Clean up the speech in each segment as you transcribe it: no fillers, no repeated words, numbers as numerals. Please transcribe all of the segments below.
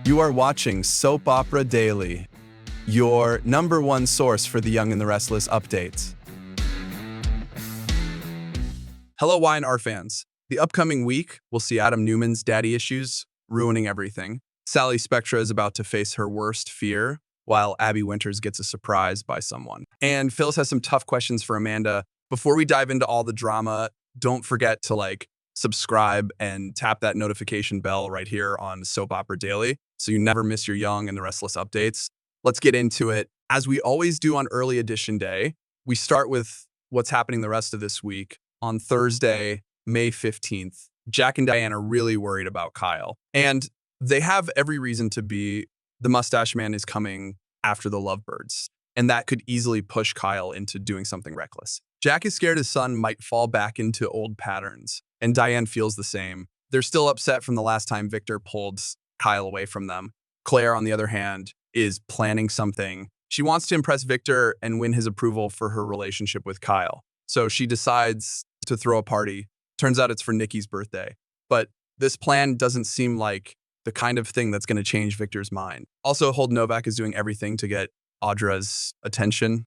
You are watching Soap Opera Daily, your number one source for the Young and the Restless updates. Hello, Y&R fans. The upcoming week, we'll see Adam Newman's daddy issues ruining everything. Sally Spectra is about to face her worst fear, while Abby Winters gets a surprise by someone. And Phyllis has some tough questions for Amanda. Before we dive into all the drama, don't forget to subscribe and tap that notification bell right here on Soap Opera Daily so you never miss your Young and the Restless updates. Let's get into it. As we always do on early edition day, we start with what's happening the rest of this week. On Thursday, May 15th, Jack and Diane are really worried about Kyle. And they have every reason to be. The mustache man is coming after the lovebirds, and that could easily push Kyle into doing something reckless. Jack is scared his son might fall back into old patterns, and Diane feels the same. They're still upset from the last time Victor pulled Kyle away from them. Claire, on the other hand, is planning something. She wants to impress Victor and win his approval for her relationship with Kyle. So she decides to throw a party. Turns out it's for Nikki's birthday. But this plan doesn't seem like the kind of thing that's going to change Victor's mind. Also, Hold Novak is doing everything to get Audra's attention.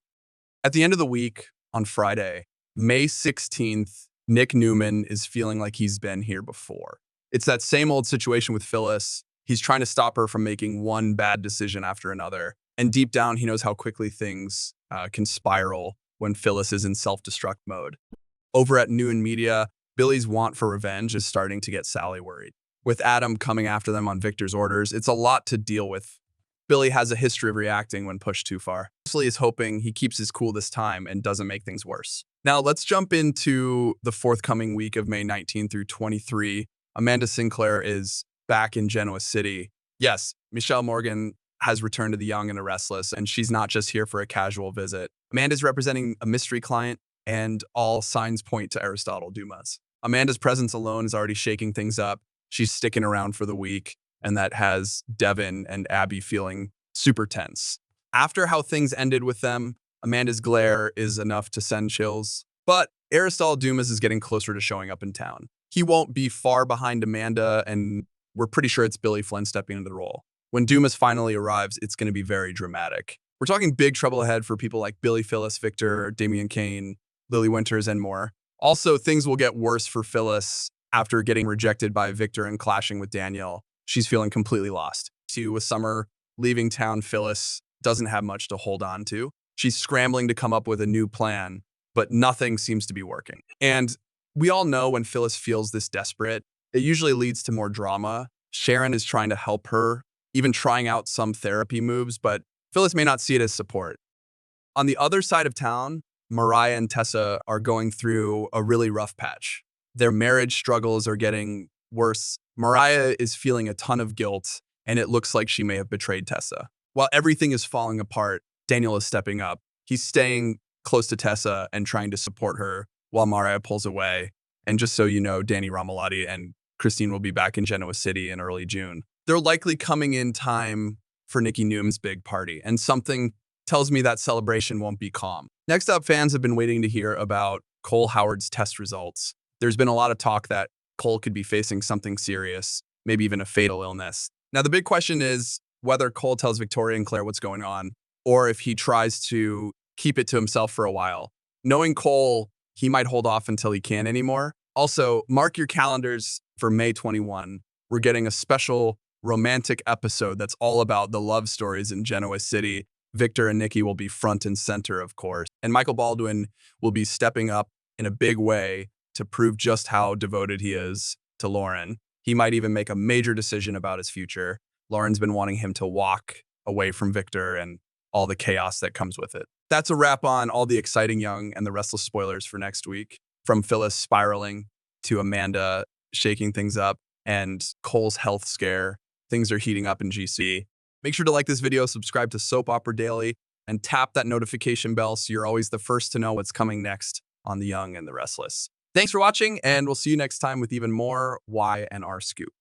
At the end of the week, on Friday, May 16th, Nick Newman is feeling like he's been here before. It's that same old situation with Phyllis. He's trying to stop her from making one bad decision after another. And deep down, he knows how quickly things can spiral when Phyllis is in self-destruct mode. Over at Newen Media, Billy's want for revenge is starting to get Sally worried. With Adam coming after them on Victor's orders, it's a lot to deal with. Billy has a history of reacting when pushed too far. Leslie is hoping he keeps his cool this time and doesn't make things worse. Now let's jump into the forthcoming week of May 19 through 23. Amanda Sinclair is back in Genoa City. Yes, Michelle Morgan has returned to the Young and the Restless, and she's not just here for a casual visit. Amanda's representing a mystery client, and all signs point to Aristotle Dumas. Amanda's presence alone is already shaking things up. She's sticking around for the week, and that has Devon and Abby feeling super tense. After how things ended with them, Amanda's glare is enough to send chills. But Aristotle Dumas is getting closer to showing up in town. He won't be far behind Amanda, and we're pretty sure it's Billy Flynn stepping into the role. When Dumas finally arrives, it's going to be very dramatic. We're talking big trouble ahead for people like Billy, Phyllis, Victor, Damian Kane, Lily Winters, and more. Also, things will get worse for Phyllis after getting rejected by Victor and clashing with Danielle. She's feeling completely lost. With Summer leaving town, Phyllis doesn't have much to hold on to. She's scrambling to come up with a new plan, but nothing seems to be working. And we all know when Phyllis feels this desperate, it usually leads to more drama. Sharon is trying to help her, even trying out some therapy moves, but Phyllis may not see it as support. On the other side of town, Mariah and Tessa are going through a really rough patch. Their marriage struggles are getting worse. Mariah is feeling a ton of guilt, and it looks like she may have betrayed Tessa. While everything is falling apart, Daniel is stepping up. He's staying close to Tessa and trying to support her while Mariah pulls away. And just so you know, Danny Romalotti and Christine will be back in Genoa City in early June. They're likely coming in time for Nikki Newman's big party, and something tells me that celebration won't be calm. Next up, fans have been waiting to hear about Cole Howard's test results. There's been a lot of talk that Cole could be facing something serious, maybe even a fatal illness. Now, the big question is whether Cole tells Victoria and Claire what's going on, or if he tries to keep it to himself for a while. Knowing Cole, he might hold off until he can't anymore. Also, mark your calendars for May 21. We're getting a special romantic episode that's all about the love stories in Genoa City. Victor and Nikki will be front and center, of course. And Michael Baldwin will be stepping up in a big way to prove just how devoted he is to Lauren. He might even make a major decision about his future. Lauren's been wanting him to walk away from Victor and all the chaos that comes with it. That's a wrap on all the exciting Young and the Restless spoilers for next week. From Phyllis spiraling to Amanda shaking things up and Cole's health scare. Things are heating up in GC. Make sure to like this video, subscribe to Soap Opera Daily, and tap that notification bell so you're always the first to know what's coming next on The Young and the Restless. Thanks for watching, and we'll see you next time with even more Y&R Scoop.